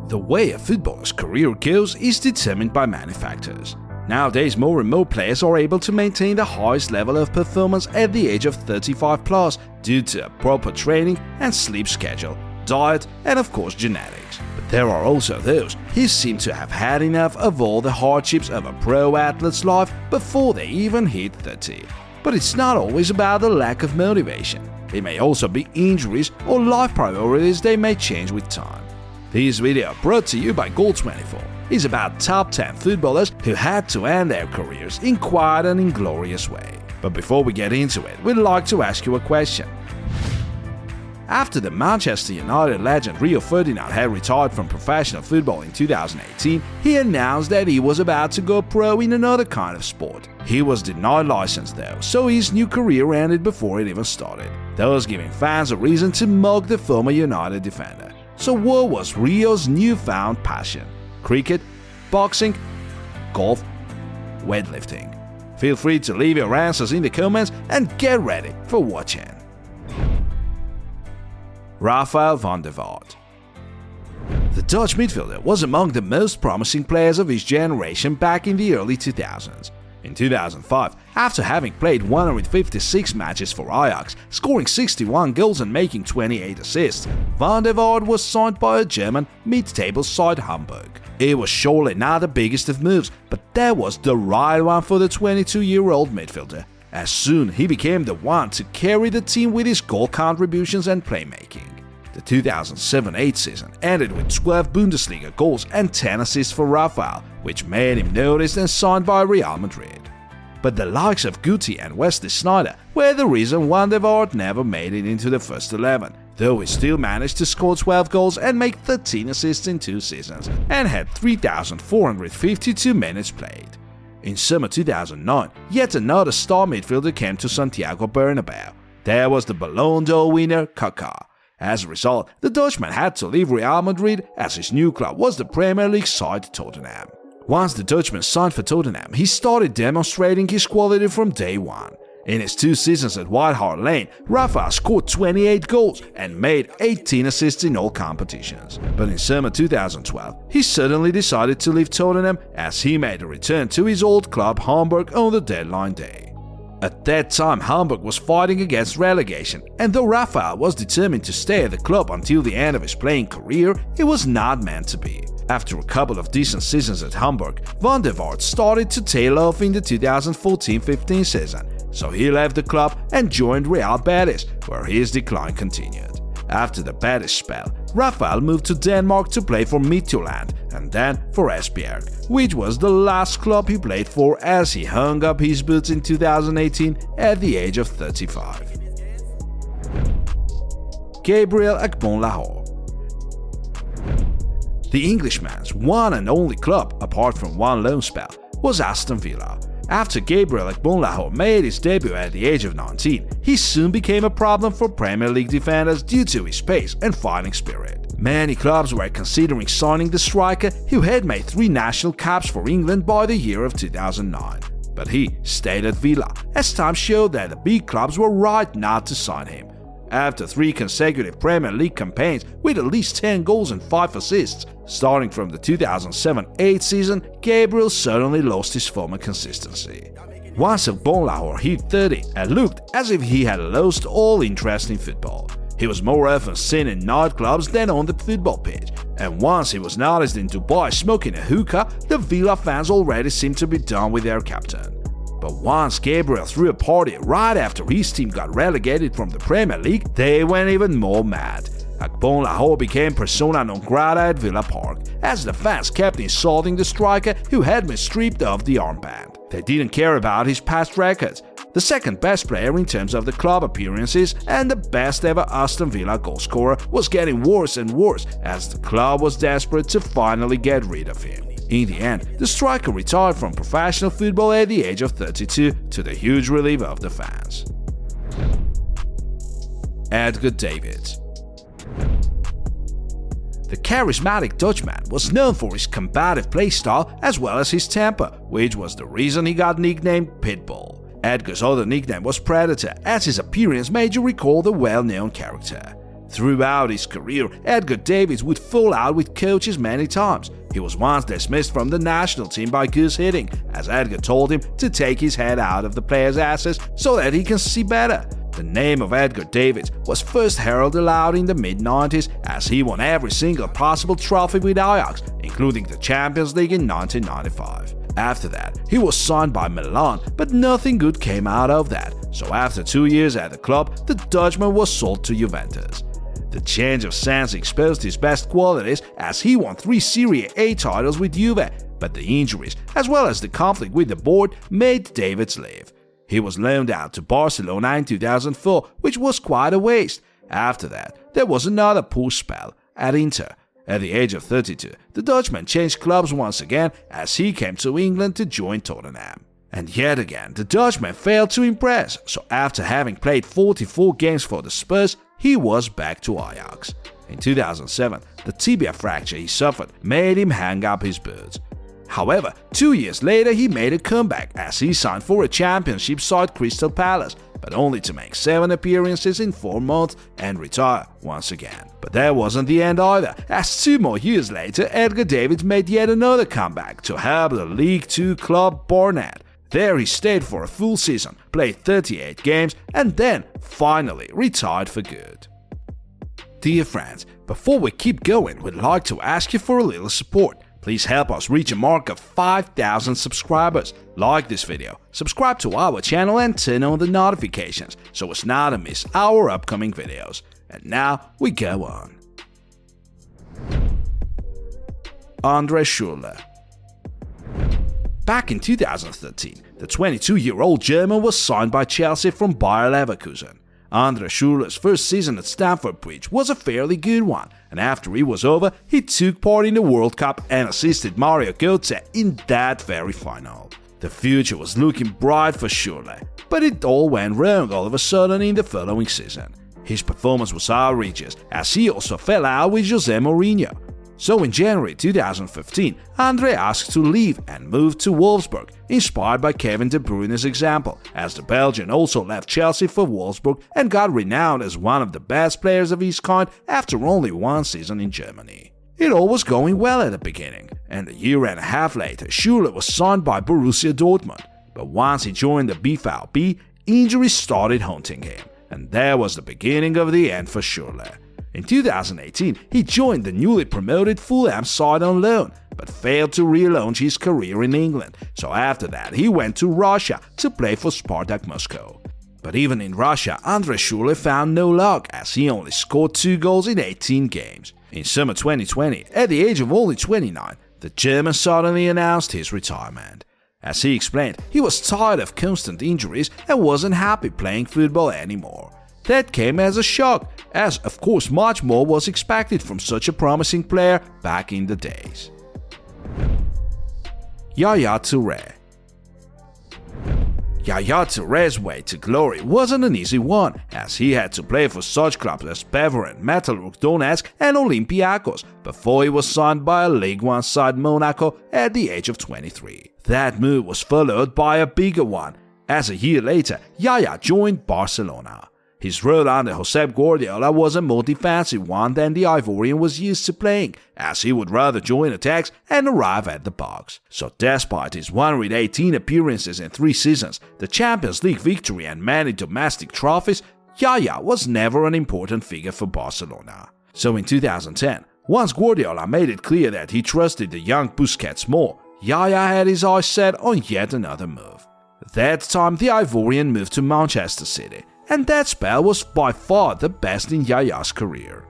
The way a footballer's career goes is determined by many factors. Nowadays, more and more players are able to maintain the highest level of performance at the age of 35 plus due to a proper training and sleep schedule, diet, and of course genetics. But there are also those who seem to have had enough of all the hardships of a pro athlete's life before they even hit 30. But it's not always about the lack of motivation. It may also be injuries or life priorities they may change with time. This video, brought to you by Goal24, is about top 10 footballers who had to end their careers in quite an inglorious way. But before we get into it, we'd like to ask you a question. After the Manchester United legend Rio Ferdinand had retired from professional football in 2018, he announced that he was about to go pro in another kind of sport. He was denied license though, so his new career ended before it even started, thus giving fans a reason to mock the former United defender. So what was Rio's newfound passion? Cricket, boxing, golf, weightlifting? Feel free to leave your answers in the comments and get ready for watching. Rafael van der Vaart. The Dutch midfielder was among the most promising players of his generation back in the early 2000s. In 2005, after having played 156 matches for Ajax, scoring 61 goals and making 28 assists, van der Vaart was signed by a German mid-table side Hamburg. It was surely not the biggest of moves, but that was the right one for the 22-year-old midfielder, as soon he became the one to carry the team with his goal contributions and playmaking. The 2007-8 season ended with 12 Bundesliga goals and 10 assists for Rafael, which made him noticed and signed by Real Madrid. But the likes of Guti and Wesley Sneijder were the reason van der Vaart never made it into the first 11, though he still managed to score 12 goals and make 13 assists in 2 seasons, and had 3,452 minutes played. In summer 2009, yet another star midfielder came to Santiago Bernabeu. There was the Ballon d'Or winner Kaká. As a result, the Dutchman had to leave Real Madrid as his new club was the Premier League side Tottenham. Once the Dutchman signed for Tottenham, he started demonstrating his quality from day one. In his 2 seasons at White Hart Lane, Rafa scored 28 goals and made 18 assists in all competitions. But in summer 2012, he suddenly decided to leave Tottenham as he made a return to his old club Hamburg on the deadline day. At that time, Hamburg was fighting against relegation, and though Rafael was determined to stay at the club until the end of his playing career, it was not meant to be. After a couple of decent seasons at Hamburg, van der Vaart started to tail off in the 2014-15 season, so he left the club and joined Real Betis, where his decline continued. After the Betis spell, Rafael moved to Denmark to play for Midtjylland and then for Esbjerg, which was the last club he played for as he hung up his boots in 2018 at the age of 35. Gabriel Agbonlahor. The Englishman's one and only club, apart from one loan spell, was Aston Villa. After Gabriel Agbonlahor made his debut at the age of 19, he soon became a problem for Premier League defenders due to his pace and fighting spirit. Many clubs were considering signing the striker who had made 3 national caps for England by the year of 2009. But he stayed at Villa, as time showed that the big clubs were right not to sign him. After 3 consecutive Premier League campaigns with at least 10 goals and 5 assists, starting from the 2007-8 season, Gabriel suddenly lost his former consistency. Once Agbonlahor hit 30, it looked as if he had lost all interest in football. He was more often seen in nightclubs than on the football pitch, and once he was noticed in Dubai smoking a hookah, the Villa fans already seemed to be done with their captain. But once Gabriel threw a party right after his team got relegated from the Premier League, they went even more mad. Agbonlahor became persona non grata at Villa Park, as the fans kept insulting the striker who had been stripped of the armband. They didn't care about his past records, the second best player in terms of the club appearances and the best ever Aston Villa goalscorer was getting worse and worse as the club was desperate to finally get rid of him. In the end, the striker retired from professional football at the age of 32 to the huge relief of the fans. Edgar Davids. The charismatic Dutchman was known for his combative playstyle as well as his temper, which was the reason he got nicknamed Pitbull. Edgar's other nickname was Predator, as his appearance made you recall the well-known character. Throughout his career, Edgar Davids would fall out with coaches many times. He was once dismissed from the national team by goose hitting, as Edgar told him to take his head out of the player's asses so that he can see better. The name of Edgar Davids was first heralded aloud in the mid-90s as he won every single possible trophy with Ajax, including the Champions League in 1995. After that, he was signed by Milan, but nothing good came out of that, so after 2 years at the club, the Dutchman was sold to Juventus. The change of sense exposed his best qualities as he won 3 Serie A titles with Juve, but the injuries, as well as the conflict with the board, made Davids leave. He was loaned out to Barcelona in 2004, which was quite a waste. After that, there was another poor spell at Inter. At the age of 32, the Dutchman changed clubs once again as he came to England to join Tottenham. And yet again, the Dutchman failed to impress, so after having played 44 games for the Spurs, he was back to Ajax. In 2007, the tibia fracture he suffered made him hang up his boots. However, 2 years later he made a comeback as he signed for a championship side Crystal Palace, but only to make 7 appearances in 4 months and retire once again. But that wasn't the end either, as 2 more years later Edgar Davids made yet another comeback to help the League Two club Barnet. There he stayed for a full season, played 38 games, and then finally retired for good. Dear friends, before we keep going, we'd like to ask you for a little support. Please help us reach a mark of 5,000 subscribers. Like this video, subscribe to our channel and turn on the notifications so as not to miss our upcoming videos. And now we go on. Andre Schürrle. Back in 2013, the 22-year-old German was signed by Chelsea from Bayer Leverkusen. Andre Schürrle's first season at Stamford Bridge was a fairly good one, and after it was over, he took part in the World Cup and assisted Mario Götze in that very final. The future was looking bright for Schürrle, but it all went wrong all of a sudden in the following season. His performance was outrageous, as he also fell out with Jose Mourinho. So in January 2015, Andre asked to leave and moved to Wolfsburg, inspired by Kevin De Bruyne's example, as the Belgian also left Chelsea for Wolfsburg and got renowned as one of the best players of his kind after only 1 season in Germany. It all was going well at the beginning, and a year and a half later, Schürrle was signed by Borussia Dortmund. But once he joined the BVB, injuries started haunting him, and there was the beginning of the end for Schürrle. In 2018, he joined the newly promoted Fulham side on loan, but failed to relaunch his career in England, so after that he went to Russia to play for Spartak Moscow. But even in Russia, Andre Schürrle found no luck as he only scored 2 goals in 18 games. In summer 2020, at the age of only 29, the German suddenly announced his retirement. As he explained, he was tired of constant injuries and wasn't happy playing football anymore. That came as a shock, as of course much more was expected from such a promising player back in the days. Yaya Touré. Yaya Touré's way to glory wasn't an easy one, as he had to play for such clubs as Beveren, Metalurg Donetsk and Olympiacos before he was signed by a Ligue 1 side Monaco at the age of 23. That move was followed by a bigger one, as a year later Yaya joined Barcelona. His role under Josep Guardiola was a more defensive one than the Ivorian was used to playing, as he would rather join attacks and arrive at the box. So despite his 118 appearances in 3 seasons, the Champions League victory and many domestic trophies, Yaya was never an important figure for Barcelona. So in 2010, once Guardiola made it clear that he trusted the young Busquets more, Yaya had his eyes set on yet another move. That time the Ivorian moved to Manchester City, and that spell was by far the best in Yaya's career.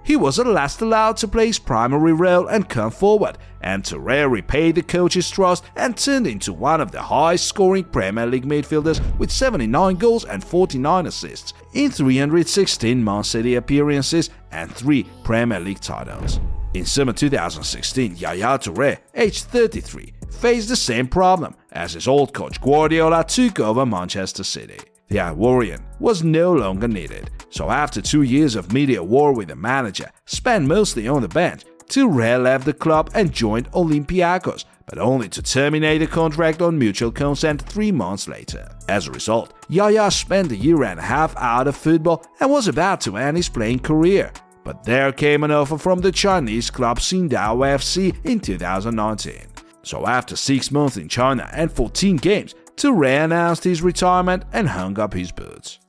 He was at last allowed to play his primary role and come forward, and Touré repaid the coach's trust and turned into one of the highest-scoring Premier League midfielders with 79 goals and 49 assists in 316 Man City appearances and 3 Premier League titles. In summer 2016, Yaya Touré, aged 33, faced the same problem as his old coach Guardiola took over Manchester City. The Ivorian was no longer needed, so after 2 years of media war with the manager, spent mostly on the bench, Touré left the club and joined Olympiacos but only to terminate the contract on mutual consent 3 months later. As a result, Yaya spent a year and a half out of football and was about to end his playing career. But there came an offer from the Chinese club Qingdao FC in 2019. So after 6 months in China and 14 games, Touré announced his retirement and hung up his boots.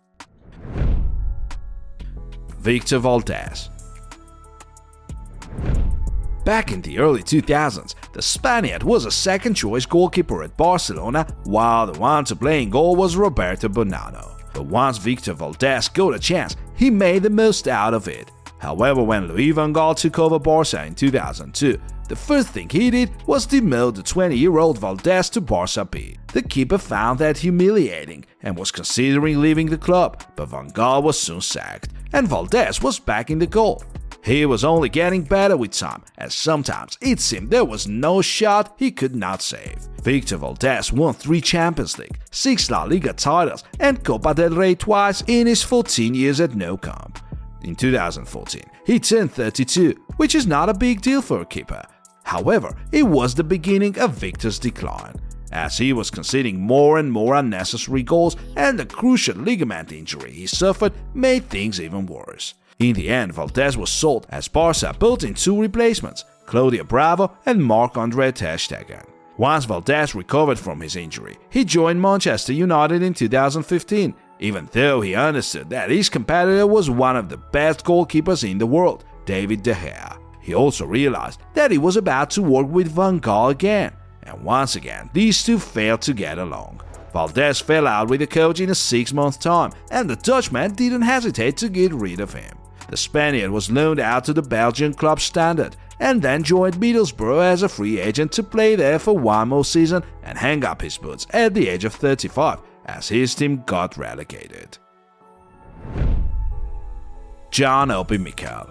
Victor Valdés. Back in the early 2000s, the Spaniard was a second-choice goalkeeper at Barcelona, while the one to play in goal was Roberto Bonanno. But once Victor Valdés got a chance, he made the most out of it. However, when Louis van Gaal took over Barca in 2002, the first thing he did was demote the 20-year-old Valdés to Barca B. The keeper found that humiliating and was considering leaving the club, but Van Gaal was soon sacked, and Valdés was back in the goal. He was only getting better with time, as sometimes it seemed there was no shot he could not save. Victor Valdés won 3 Champions League, 6 La Liga titles, and Copa del Rey twice in his 14 years at Nou Camp. In 2014, he turned 32, which is not a big deal for a keeper. However, it was the beginning of Victor's decline, as he was conceding more and more unnecessary goals, and the crucial ligament injury he suffered made things even worse. In the end, Valdés was sold as Barca built in 2 replacements, Claudio Bravo and Marc-André ter Stegen. Once Valdés recovered from his injury, he joined Manchester United in 2015, even though he understood that his competitor was one of the best goalkeepers in the world, David De Gea. He also realized that he was about to work with Van Gaal again, and once again these two failed to get along. Valdés fell out with the coach in a 6-month time, and the Dutchman didn't hesitate to get rid of him. The Spaniard was loaned out to the Belgian club Standard, and then joined Middlesbrough as a free agent to play there for 1 more season and hang up his boots at the age of 35, as his team got relegated. Jan Obi Mikel.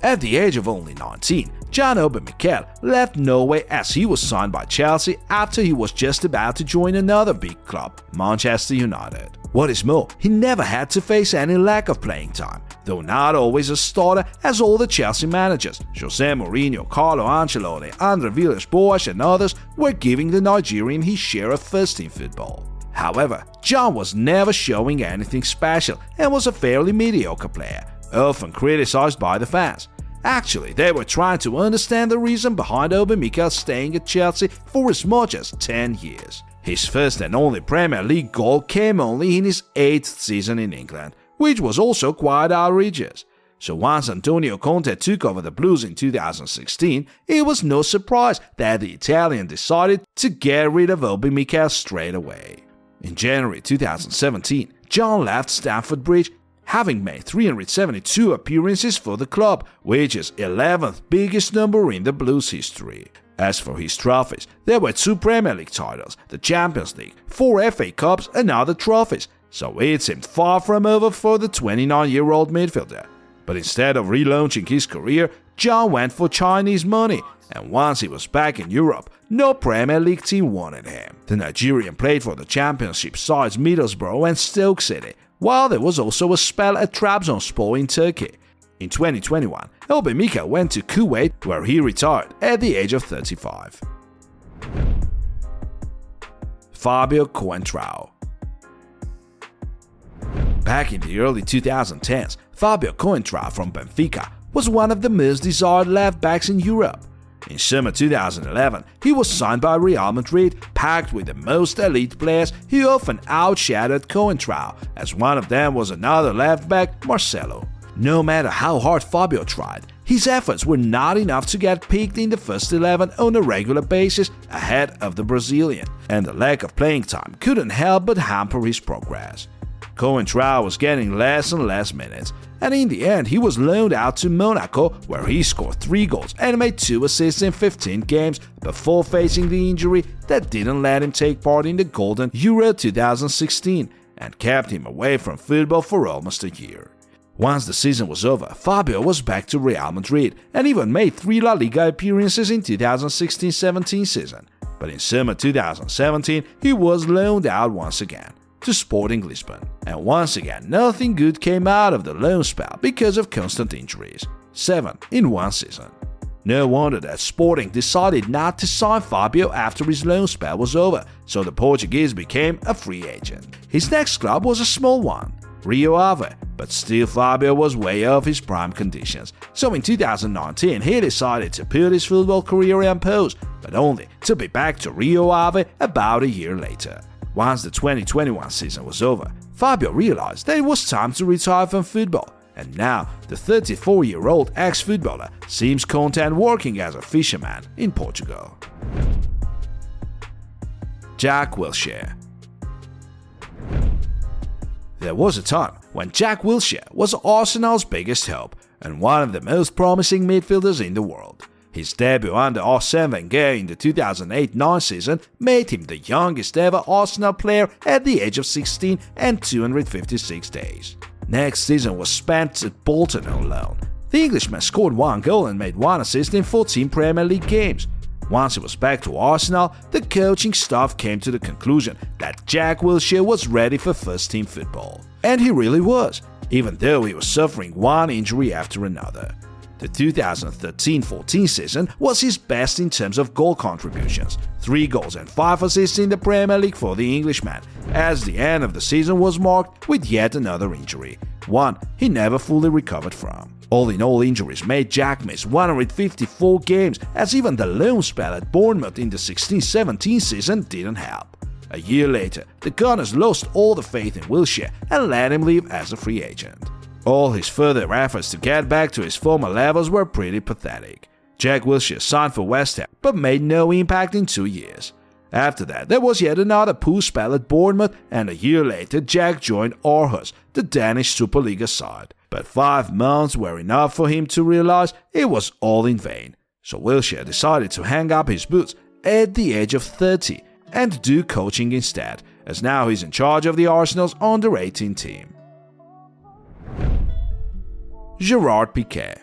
At the age of only 19, Jan Obi Mikel left Norway as he was signed by Chelsea after he was just about to join another big club, Manchester United. What is more, he never had to face any lack of playing time, though not always a starter as all the Chelsea managers, Jose Mourinho, Carlo Ancelotti, Andre Villas-Boas and others were giving the Nigerian his share of first-team football. However, Jan was never showing anything special and was a fairly mediocre player, often criticized by the fans. Actually, they were trying to understand the reason behind Obi Mikel staying at Chelsea for as much as 10 years. His first and only Premier League goal came only in his 8th season in England, which was also quite outrageous. So once Antonio Conte took over the Blues in 2016, it was no surprise that the Italian decided to get rid of Obi Mikel straight away. In January 2017, Jan left Stamford Bridge, having made 372 appearances for the club, which is 11th biggest number in the Blues' history. As for his trophies, there were 2 Premier League titles, the Champions League, 4 FA Cups and other trophies, so it seemed far from over for the 29-year-old midfielder. But instead of relaunching his career, Jan went for Chinese money, and once he was back in Europe, no Premier League team wanted him. The Nigerian played for the Championship sides Middlesbrough and Stoke City, while there was also a spell at Trabzonspor in Turkey. In 2021, Obi Mikel went to Kuwait, where he retired at the age of 35. Fabio Coentrão. Back in the early 2010s, Fabio Coentrão from Benfica was one of the most desired left-backs in Europe. In summer 2011, he was signed by Real Madrid, packed with the most elite players who often outshadowed Coentrão, as one of them was another left-back, Marcelo. No matter how hard Fabio tried, his efforts were not enough to get picked in the first 11 on a regular basis ahead of the Brazilian, and the lack of playing time couldn't help but hamper his progress. Coentrão was getting less and less minutes, and in the end he was loaned out to Monaco, where he scored 3 goals and made 2 assists in 15 games before facing the injury that didn't let him take part in the Golden Euro 2016 and kept him away from football for almost a year. Once the season was over, Fabio was back to Real Madrid and even made 3 La Liga appearances in 2016-17 season. But in summer 2017, he was loaned out once again to Sporting Lisbon. And once again, nothing good came out of the loan spell because of constant injuries. 7 in one season. No wonder that Sporting decided not to sign Fabio after his loan spell was over, so the Portuguese became a free agent. His next club was a small one, Rio Ave, but still Fabio was way off his prime conditions, so in 2019 he decided to put his football career on pause, but only to be back to Rio Ave about a year later. Once the 2021 season was over, Fabio realized that it was time to retire from football, and now the 34-year-old ex-footballer seems content working as a fisherman in Portugal. Jack Wilshere. There was a time when Jack Wilshere was Arsenal's biggest hope and one of the most promising midfielders in the world. His debut under Arsene Wenger in the 2008-9 season made him the youngest ever Arsenal player at the age of 16 and 256 days. Next season was spent at Bolton on loan. The Englishman scored 1 goal and made 1 assist in 14 Premier League games. Once he was back to Arsenal, the coaching staff came to the conclusion that Jack Wilshere was ready for first-team football. And he really was, even though he was suffering one injury after another. The 2013-14 season was his best in terms of goal contributions, 3 goals and 5 assists in the Premier League for the Englishman, as the end of the season was marked with yet another injury, one he never fully recovered from. All in all, injuries made Jack miss 154 games, as even the loan spell at Bournemouth in the 16-17 season didn't help. A year later, the Gunners lost all the faith in Wilshere and let him leave as a free agent. All his further efforts to get back to his former levels were pretty pathetic. Jack Wilshere signed for West Ham but made no impact in 2 years. After that, there was yet another poor spell at Bournemouth, and a year later Jack joined Aarhus, the Danish Superliga side. But 5 months were enough for him to realize it was all in vain. So Wilshere decided to hang up his boots at the age of 30 and do coaching instead, as now he's in charge of the Arsenal's under-18 team. Gerard Piqué.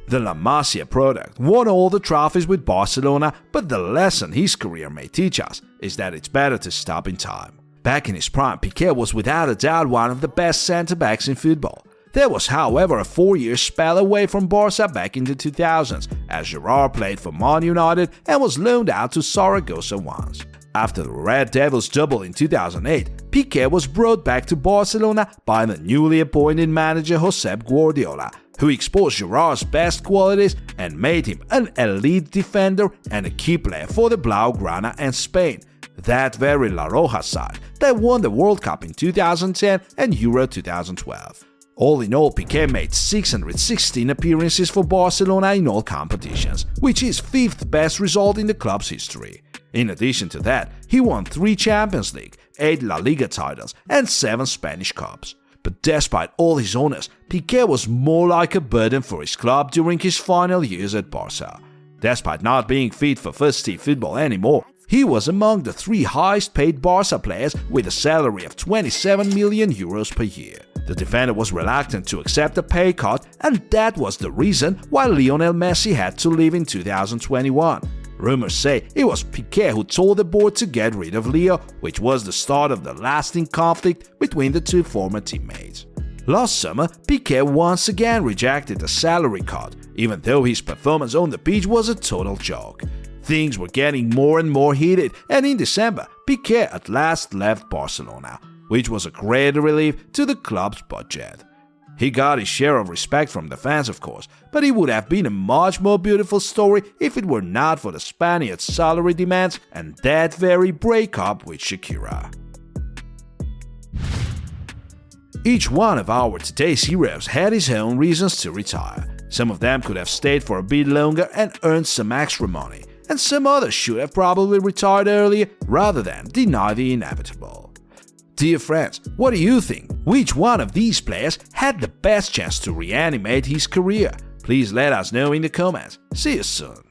The La Masia product won all the trophies with Barcelona, but the lesson his career may teach us is that it's better to stop in time. Back in his prime, Piqué was without a doubt one of the best centre-backs in football. There was, however, a 4-year spell away from Barca back in the 2000s, as Gerard played for Man United and was loaned out to Zaragoza once. After the Red Devils double in 2008, Piqué was brought back to Barcelona by the newly appointed manager Josep Guardiola, who exposed Gerard's best qualities and made him an elite defender and a key player for the Blaugrana and Spain, that very La Roja side that won the World Cup in 2010 and Euro 2012. All in all, Piqué made 616 appearances for Barcelona in all competitions, which is 5th best result in the club's history. In addition to that, he won 3 Champions League, 8 La Liga titles, and 7 Spanish Cups. But despite all his honors, Piqué was more like a burden for his club during his final years at Barca. Despite not being fit for first-team football anymore, he was among the 3 highest-paid Barca players with a salary of 27 million euros per year. The defender was reluctant to accept a pay cut, and that was the reason why Lionel Messi had to leave in 2021. Rumors say it was Piqué who told the board to get rid of Leo, which was the start of the lasting conflict between the 2 former teammates. Last summer, Piqué once again rejected a salary cut, even though his performance on the pitch was a total joke. Things were getting more and more heated, and in December, Piqué at last left Barcelona, which was a great relief to the club's budget. He got his share of respect from the fans, of course, but it would have been a much more beautiful story if it were not for the Spaniard's salary demands and that very breakup with Shakira. Each one of our today's heroes had his own reasons to retire. Some of them could have stayed for a bit longer and earned some extra money, and some others should have probably retired earlier rather than deny the inevitable. Dear friends, what do you think? Which one of these players had the best chance to reanimate his career? Please let us know in the comments. See you soon.